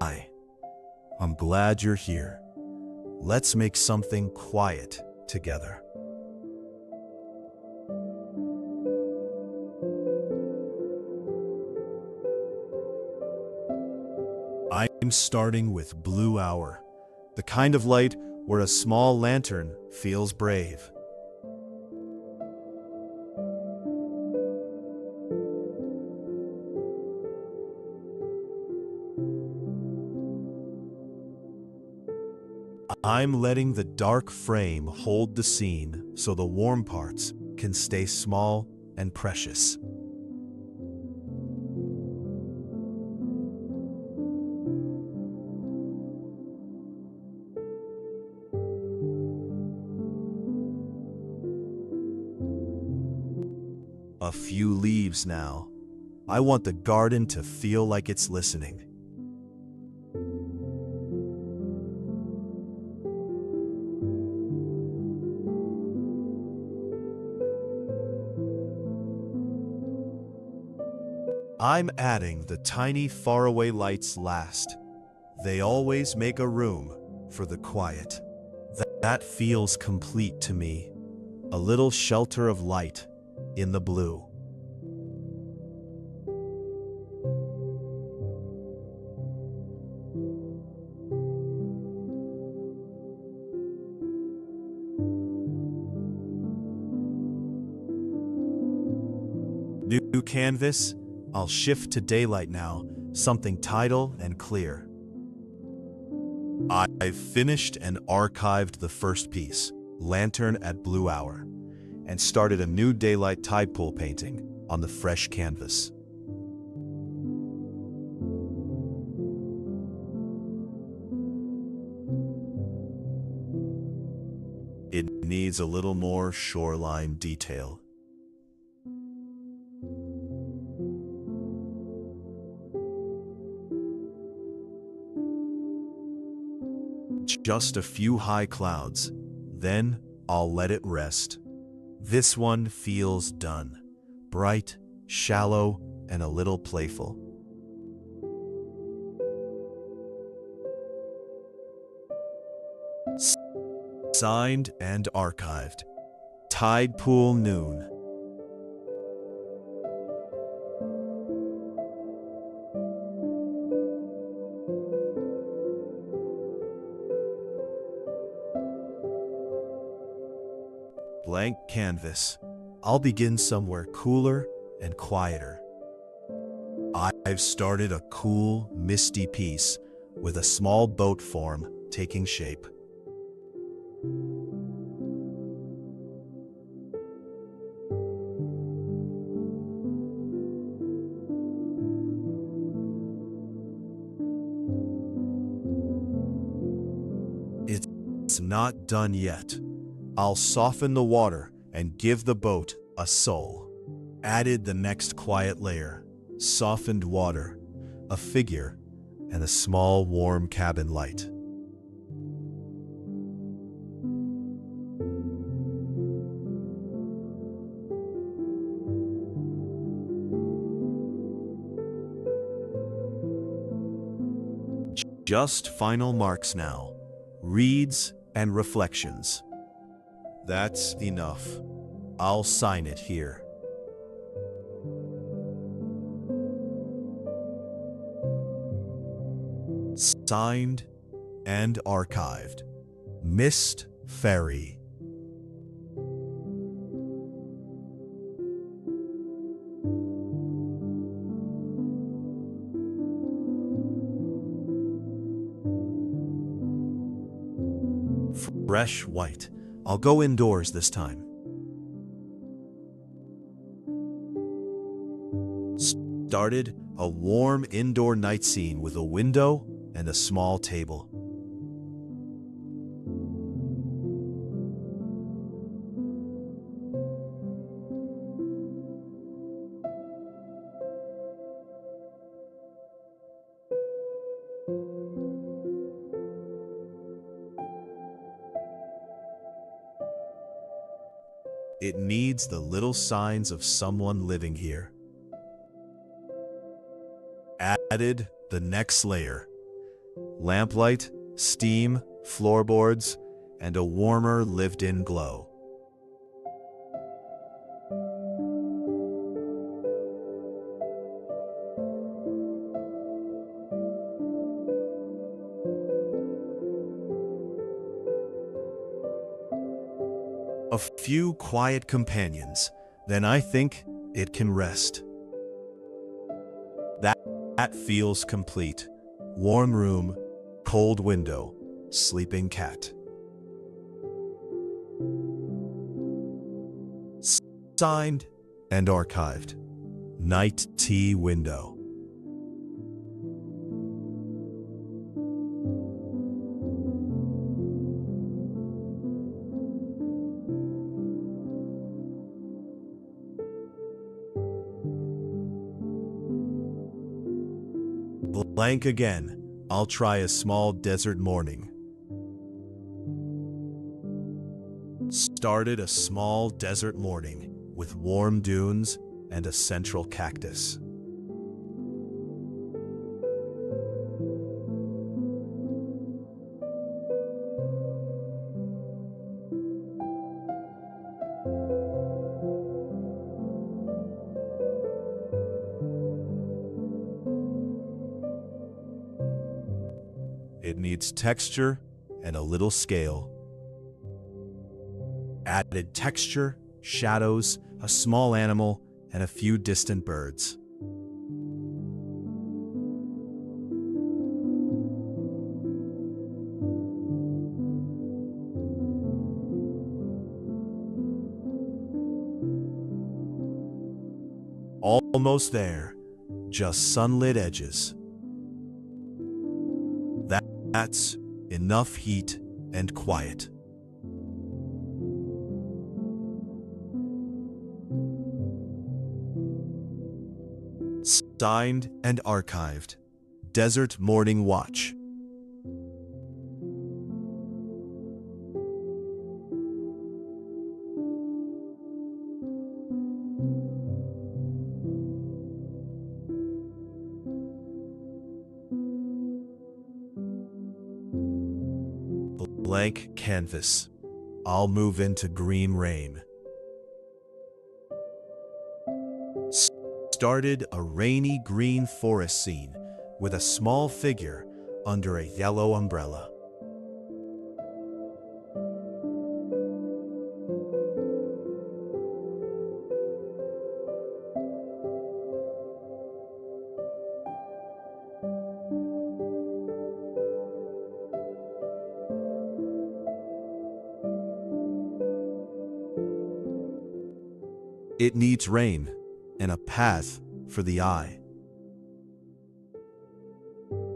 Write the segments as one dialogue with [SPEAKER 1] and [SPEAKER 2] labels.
[SPEAKER 1] Hi, I'm glad you're here. Let's make something quiet together. I'm starting with blue hour, the kind of light where a small lantern feels brave. I'm letting the dark frame hold the scene so the warm parts can stay small and precious. A few leaves now. I want the garden to feel like it's listening. I'm adding the tiny faraway lights last. They always make a room for the quiet. That feels complete to me. A little shelter of light in the blue. New canvas. I'll shift to daylight now, something tidal and clear. I've finished and archived the first piece, Lantern at Blue Hour, and started a new daylight tide pool painting on the fresh canvas. It needs a little more shoreline detail. Just a few high clouds, then I'll let it rest. This one feels done. Bright, shallow, and a little playful. Signed and archived. Tide Pool Noon. Blank canvas. I'll begin somewhere cooler and quieter. I've started a cool, misty piece with a small boat form taking shape. It's not done yet. I'll soften the water and give the boat a soul. Added the next quiet layer, softened water, a figure, and a small warm cabin light. Just final marks now, reeds and reflections. That's enough. I'll sign it here. Signed and archived. Mist Ferry. Fresh white. I'll go indoors this time. Started a warm indoor night scene with a window and a small table. It needs the little signs of someone living here. Added the next layer, lamplight, steam, floorboards, and a warmer lived-in glow. A few quiet companions, then I think it can rest. That feels complete. Warm room, cold window, sleeping cat. Signed and archived. Night tea window. Blank again. I'll try a small desert morning. Started a small desert morning with warm dunes and a central cactus. It needs texture and a little scale. Added texture, shadows, a small animal, and a few distant birds. Almost there, just sunlit edges. That's enough heat and quiet. Signed and archived. Desert Morning Watch. Blank canvas. I'll move into green rain. Started a rainy green forest scene with a small figure under a yellow umbrella. It needs rain and a path for the eye.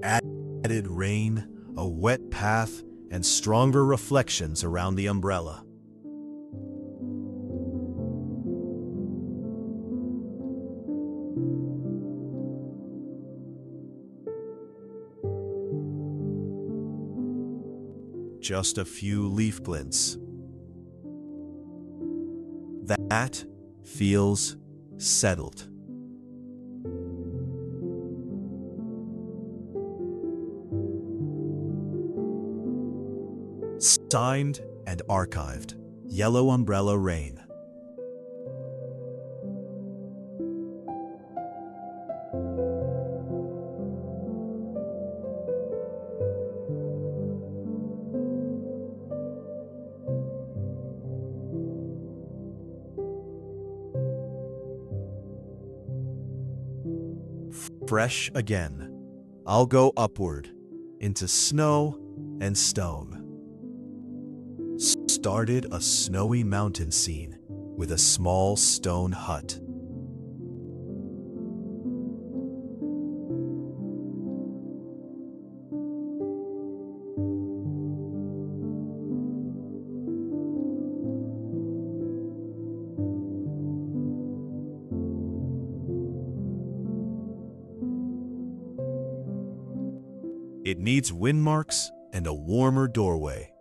[SPEAKER 1] Added rain, a wet path, and stronger reflections around the umbrella. Just a few leaf glints. That feels settled. Signed and archived. Yellow umbrella rain. Fresh again. I'll go upward into snow and stone. Started a snowy mountain scene with a small stone hut. It needs wind marks and a warmer doorway.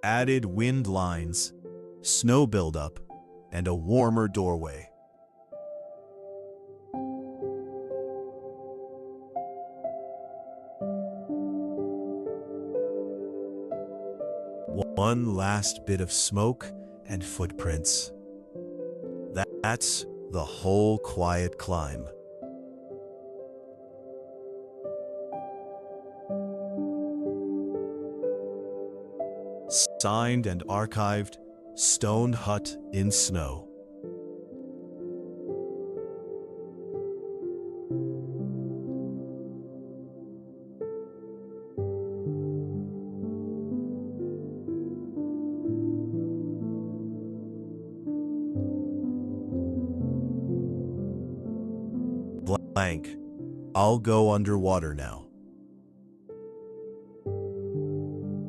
[SPEAKER 1] Added wind lines, snow buildup, and a warmer doorway. One last bit of smoke and footprints. That's the whole quiet climb. Signed and archived, Stone Hut in Snow. Blank. I'll go underwater now.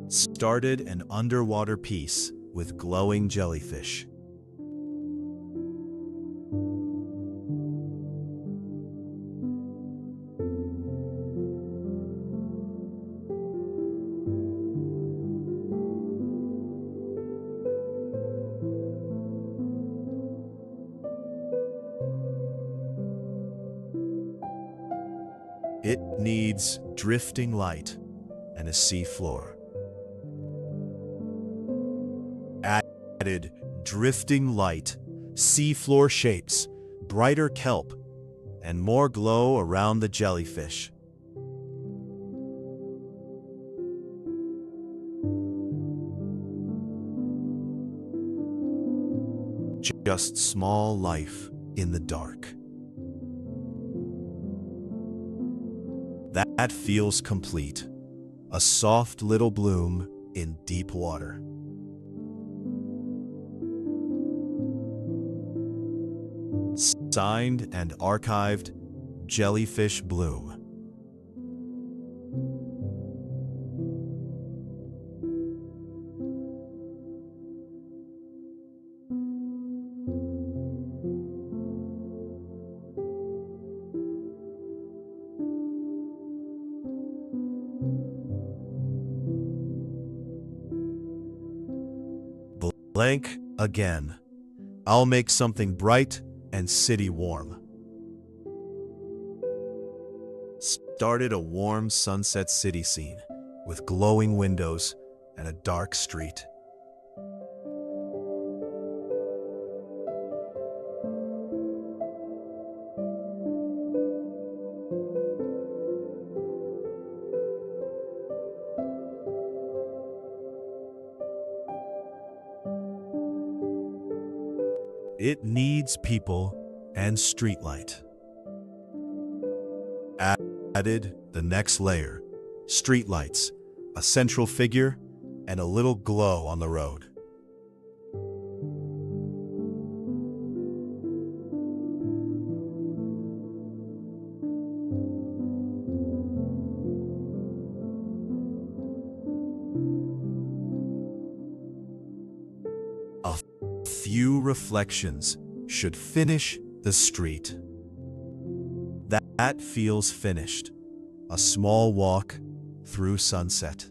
[SPEAKER 1] Started an underwater piece with glowing jellyfish. It needs drifting light and a sea floor. Added drifting light, seafloor shapes, brighter kelp, and more glow around the jellyfish. Just small life in the dark. That feels complete. A soft little bloom in deep water. Signed and archived, Jellyfish Bloom. Blank again. I'll make something bright and city warm. Started a warm sunset city scene with glowing windows and a dark street. It needs people and streetlight. Added the next layer, streetlights, a central figure, and a little glow on the road. A few reflections should finish the street. That feels finished. A small walk through sunset.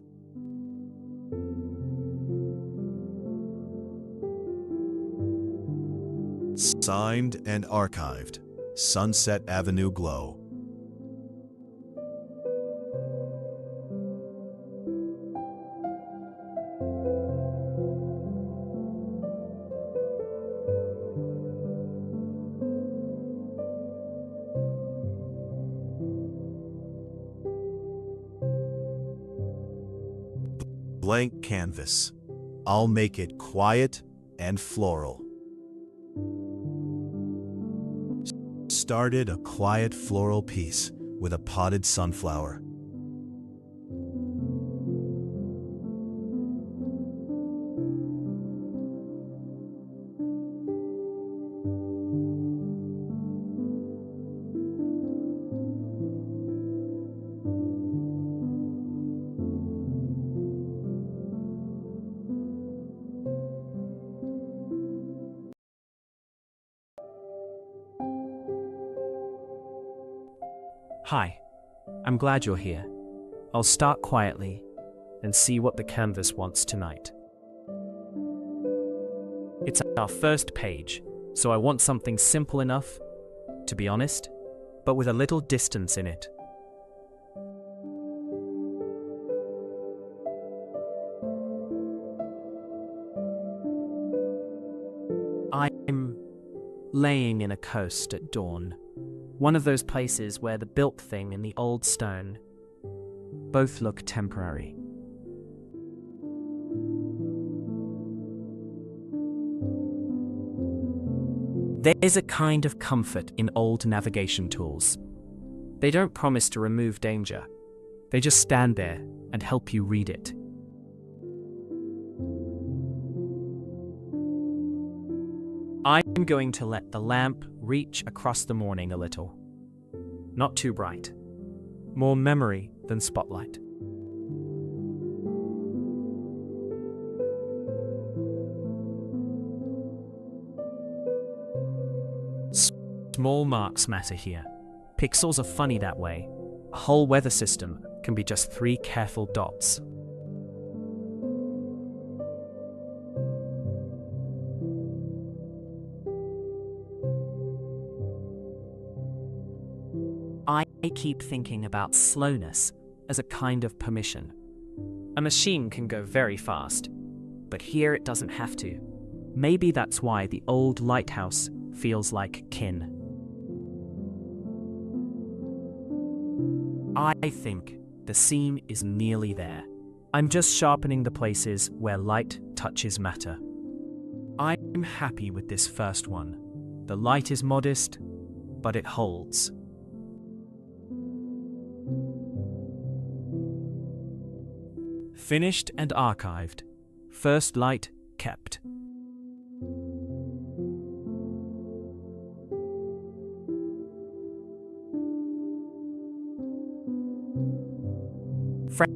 [SPEAKER 1] Signed and archived, Sunset Avenue Glow. Blank canvas. I'll make it quiet and floral. Started a quiet floral piece with a potted sunflower.
[SPEAKER 2] Hi, I'm glad you're here. I'll start quietly and see what the canvas wants tonight. It's our first page, so I want something simple enough, to be honest, but with a little distance in it. laying in a coast at dawn. One of those places where the built thing and the old stone both look temporary. There's a kind of comfort in old navigation tools. They don't promise to remove danger. They just stand there and help you read it. I'm going to let the lamp reach across the morning a little. Not too bright. More memory than spotlight. Small marks matter here. Pixels are funny that way. A whole weather system can be just 3 careful dots. I keep thinking about slowness as a kind of permission. A machine can go very fast, but here it doesn't have to. Maybe that's why the old lighthouse feels like kin. I think the scene is nearly there. I'm just sharpening the places where light touches matter. I'm happy with this first one. The light is modest, but it holds. Finished and archived. First light kept.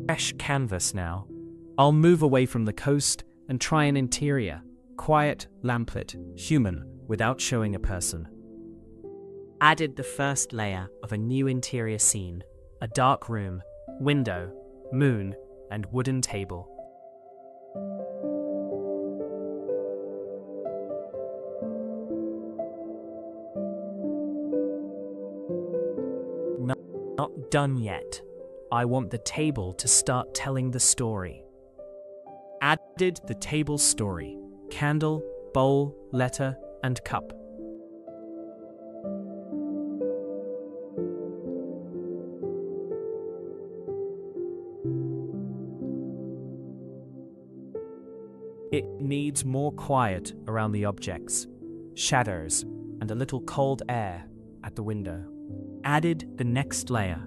[SPEAKER 2] Fresh canvas now. I'll move away from the coast and try an interior. Quiet, lamplit, human, without showing a person. Added the first layer of a new interior scene. A dark room, window, moon, and wooden table. Not done yet. I want the table to start telling the story. Added the table's story. Candle, bowl, letter, and cup. It needs more quiet around the objects, shadows, and a little cold air at the window. Added the next layer.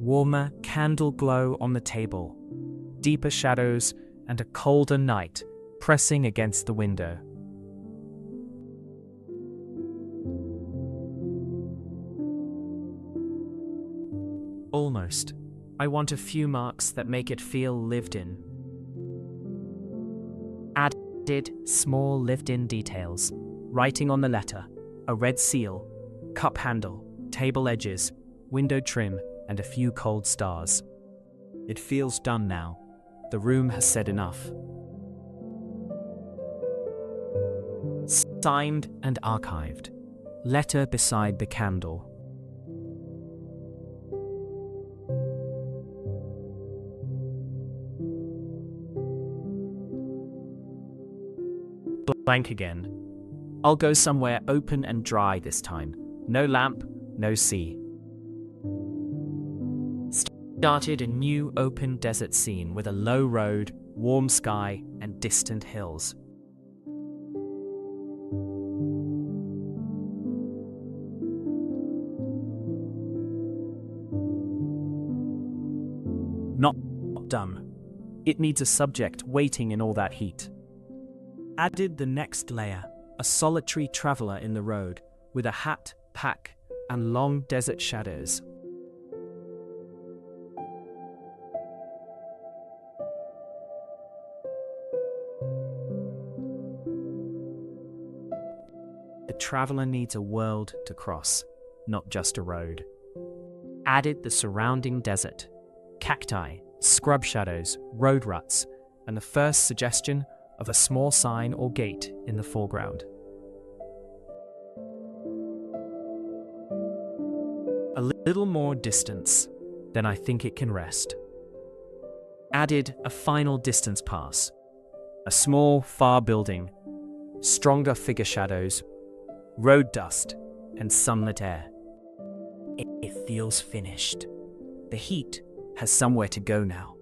[SPEAKER 2] Warmer candle glow on the table, deeper shadows, and a colder night pressing against the window. Almost. I want a few marks that make it feel lived in. Added small lived-in details. Writing on the letter, a red seal, cup handle, table edges, window trim, and a few cold stars. It feels done now. The room has said enough. Signed and archived. Letter beside the candle. Blank again. I'll go somewhere open and dry this time. No lamp, no sea. Started a new open desert scene with a low road, warm sky, and distant hills. Not done. It needs a subject waiting in all that heat. Added the next layer, a solitary traveler in the road, with a hat, pack, and long desert shadows. The traveler needs a world to cross, not just a road. Added the surrounding desert, cacti, scrub shadows, road ruts, and the first suggestion of a small sign or gate in the foreground. A little more distance, then I think it can rest. Added a final distance pass, a small, far building, stronger figure shadows, road dust, and sunlit air. It feels finished. The heat has somewhere to go now.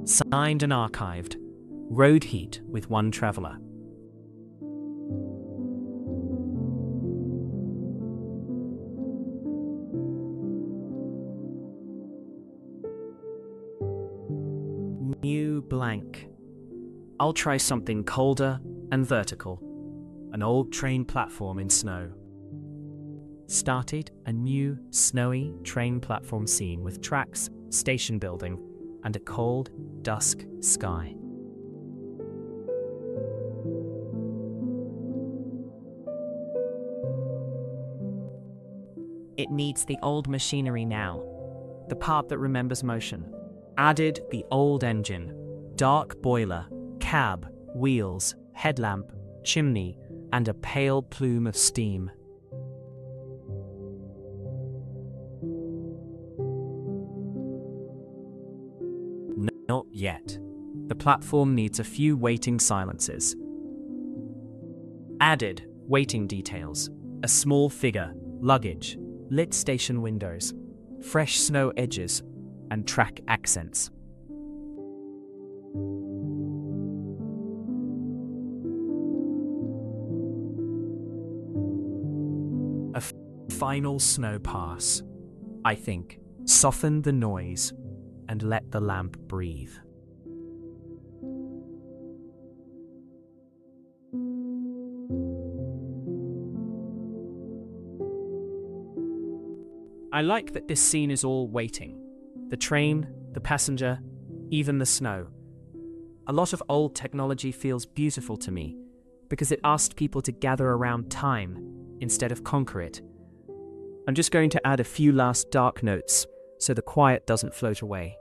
[SPEAKER 2] Signed and archived. Road heat with one traveler. New blank. I'll try something colder and vertical. An old train platform in snow. Started a new snowy train platform scene with tracks, station building, and a cold, dusk sky. It needs the old machinery now, the part that remembers motion. Added the old engine, dark boiler, cab, wheels, headlamp, chimney, and a pale plume of steam. Not yet. The platform needs a few waiting silences. Added waiting details, a small figure, luggage, lit station windows, fresh snow edges, and track accents. A final snow pass, I think. Soften the noise and let the lamp breathe. I like that this scene is all waiting. The train, the passenger, even the snow. A lot of old technology feels beautiful to me because it asked people to gather around time instead of conquer it. I'm just going to add a few last dark notes so the quiet doesn't float away.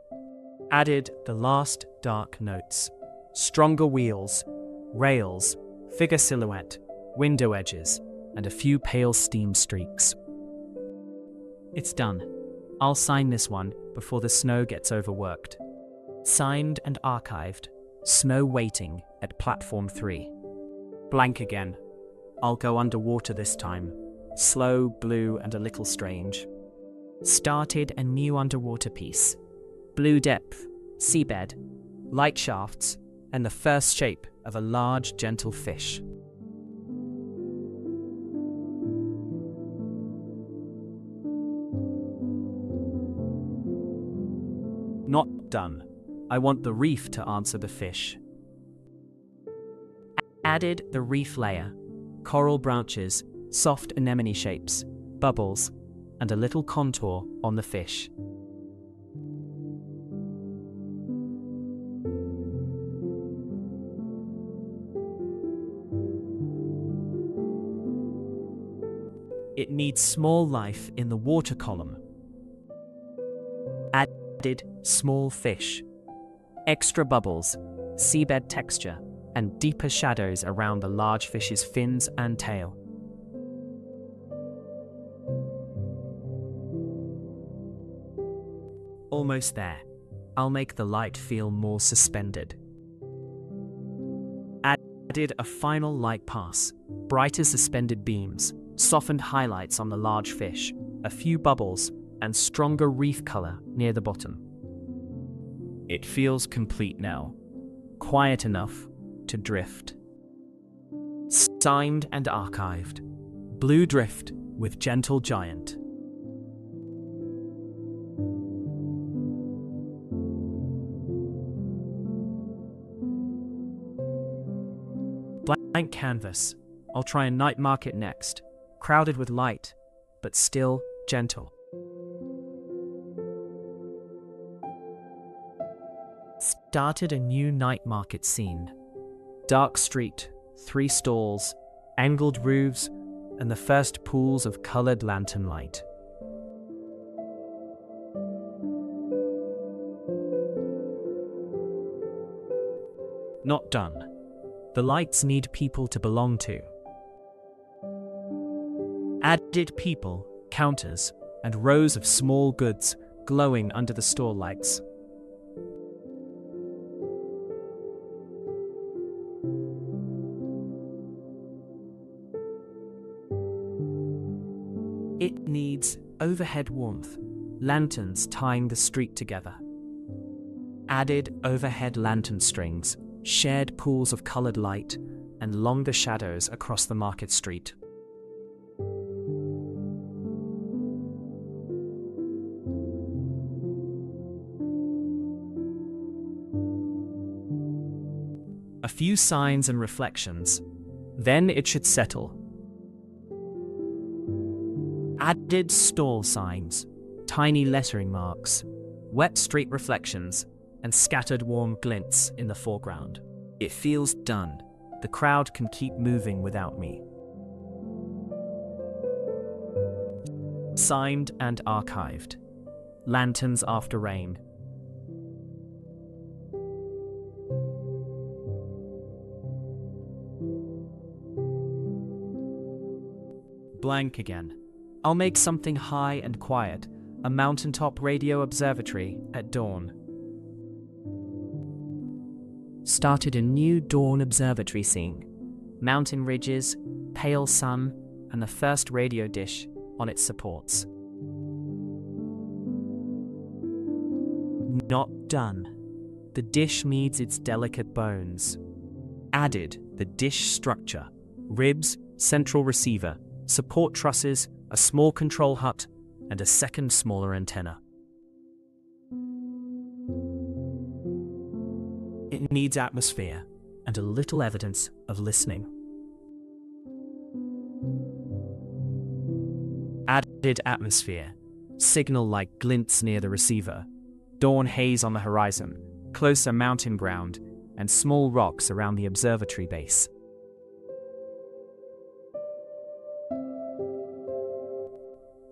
[SPEAKER 2] Added the last dark notes. Stronger wheels, rails, figure silhouette, window edges, and a few pale steam streaks. It's done. I'll sign this one before the snow gets overworked. Signed and archived. Snow waiting at platform 3. Blank again. I'll go underwater this time. Slow, blue, and a little strange. Started a new underwater piece. Blue depth, seabed, light shafts, and the first shape of a large, gentle fish. Not done. I want the reef to answer the fish. Added the reef layer, coral branches, soft anemone shapes, bubbles, and a little contour on the fish. It needs small life in the water column. Added small fish, extra bubbles, seabed texture, and deeper shadows around the large fish's fins and tail. Almost there. I'll make the light feel more suspended. Added a final light pass, brighter suspended beams, softened highlights on the large fish, a few bubbles, and stronger reef color near the bottom. It feels complete now, quiet enough to drift. Signed and archived. Blue drift with gentle giant. Blank canvas. I'll try a night market next. Crowded with light, but still gentle. Started a new night market scene. Dark street, 3 stalls, angled roofs, and the first pools of colored lantern light. Not done. The lights need people to belong to. Added people, counters, and rows of small goods glowing under the store lights. It needs overhead warmth, lanterns tying the street together. Added overhead lantern strings, shared pools of colored light, and longer shadows across the market street. A few signs and reflections, then it should settle. Added stall signs, tiny lettering marks, wet street reflections, and scattered warm glints in the foreground. It feels done. The crowd can keep moving without me. Signed and archived. Lanterns after rain. Blank again. I'll make something high and quiet, a mountaintop radio observatory at dawn. Started a new dawn observatory scene. Mountain ridges, pale sun, and the first radio dish on its supports. Not done. The dish needs its delicate bones. Added the dish structure, ribs, central receiver, support trusses, a small control hut, and a second smaller antenna. It needs atmosphere and a little evidence of listening. Added atmosphere, signal like glints near the receiver, dawn haze on the horizon, closer mountain ground, and small rocks around the observatory base.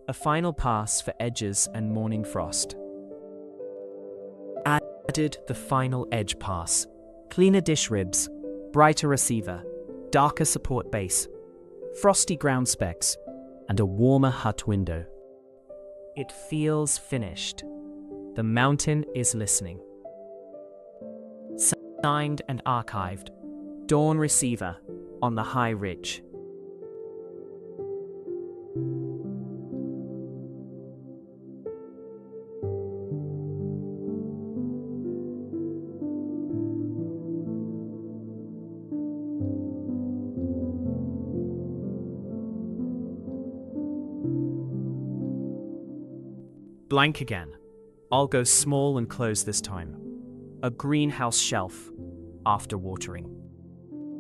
[SPEAKER 2] A final pass for edges and morning frost. Added the final edge pass. Cleaner dish ribs, brighter receiver, darker support base, frosty ground specks, and a warmer hut window. It feels finished. The mountain is listening. Signed and archived. Dawn receiver on the high ridge. Blank again. I'll go small and close this time. A greenhouse shelf after watering.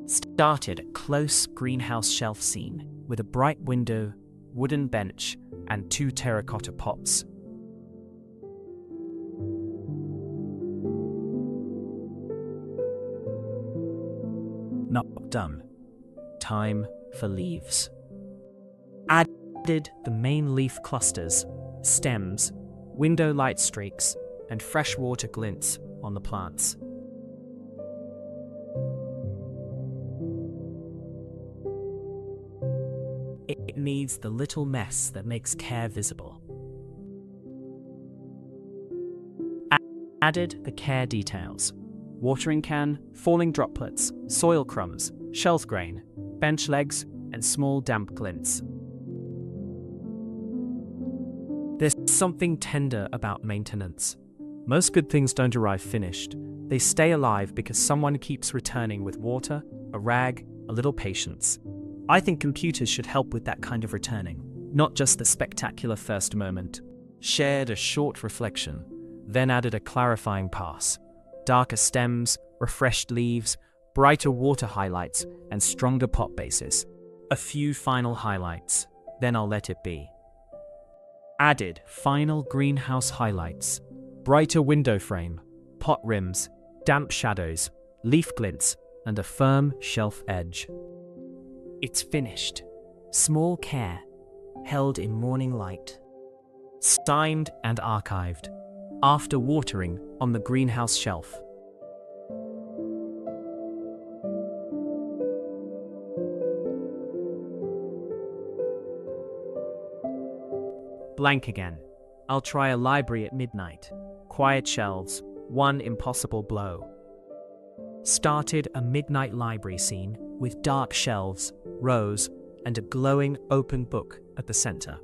[SPEAKER 2] Started a close greenhouse shelf scene with a bright window, wooden bench, and 2 terracotta pots. Not done. Time for leaves. Added the main leaf clusters, stems, window light streaks, and freshwater glints on the plants. It needs the little mess that makes care visible. Added the care details. Watering can, falling droplets, soil crumbs, shelf grain, bench legs, and small damp glints. There's something tender about maintenance. Most good things don't arrive finished. They stay alive because someone keeps returning with water, a rag, a little patience. I think computers should help with that kind of returning, not just the spectacular first moment. Shared a short reflection, then added a clarifying pass. Darker stems, refreshed leaves, brighter water highlights, and stronger pot bases. A few final highlights, then I'll let it be. Added final greenhouse highlights. Brighter window frame, pot rims, damp shadows, leaf glints, and a firm shelf edge. It's finished. Small care, held in morning light. Signed and archived. After watering on the greenhouse shelf. Blank again. I'll try a library at midnight. Quiet shelves, one impossible blow. Started a midnight library scene with dark shelves, rows, and a glowing open book at the center.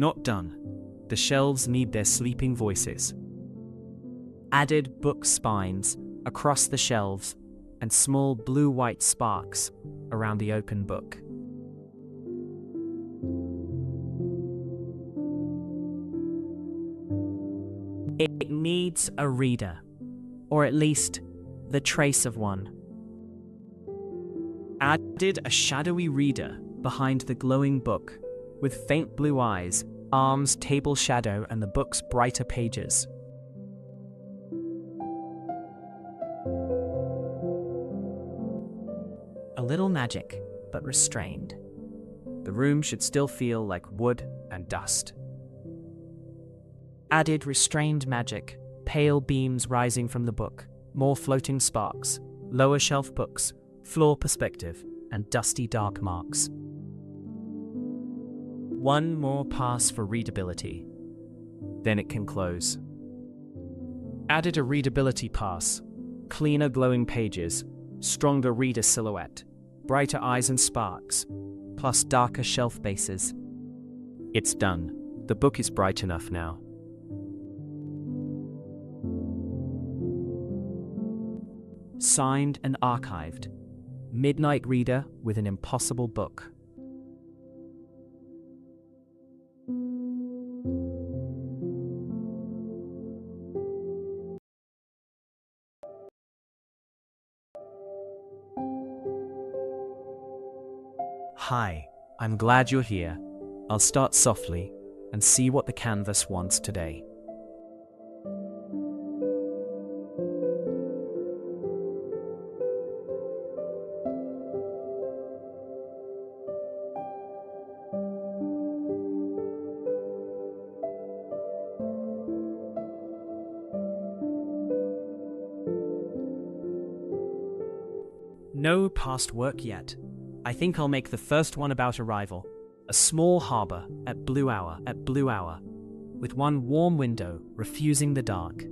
[SPEAKER 2] Not done. The shelves need their sleeping voices. Added book spines across the shelves and small blue-white sparks around the open book. It needs a reader, or at least the trace of one. Added a shadowy reader behind the glowing book, with faint blue eyes, arms, table shadow, and the book's brighter pages. A little magic, but restrained. The room should still feel like wood and dust. Added restrained magic, pale beams rising from the book, more floating sparks, lower shelf books, floor perspective, and dusty dark marks. One more pass for readability. Then it can close. Added a readability pass, cleaner glowing pages, stronger reader silhouette, brighter eyes and sparks, plus darker shelf bases. It's done. The book is bright enough now. Signed and archived. Midnight reader with an impossible book. Hi, I'm glad you're here. I'll start softly and see what the canvas wants today. No past work yet. I think I'll make the first one about arrival. A small harbour at blue hour, with one warm window refusing the dark.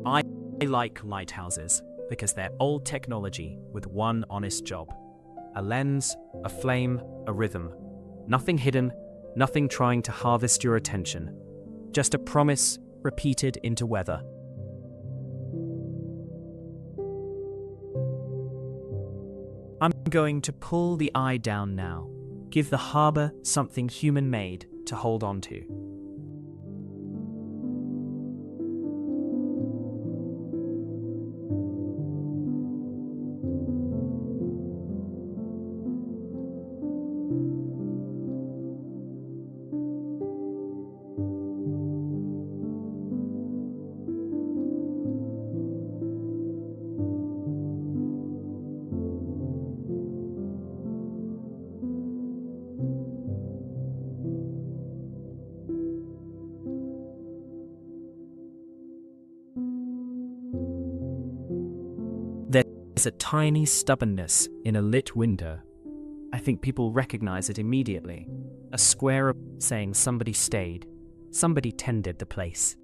[SPEAKER 2] I like lighthouses because they're old technology with one honest job. A lens, a flame, a rhythm. Nothing hidden, nothing trying to harvest your attention. Just a promise repeated into weather. I'm going to pull the eye down now. Give the harbour something human-made to hold on to. There's a tiny stubbornness in a lit window. I think people recognize it immediately. A square saying somebody stayed, somebody tended the place.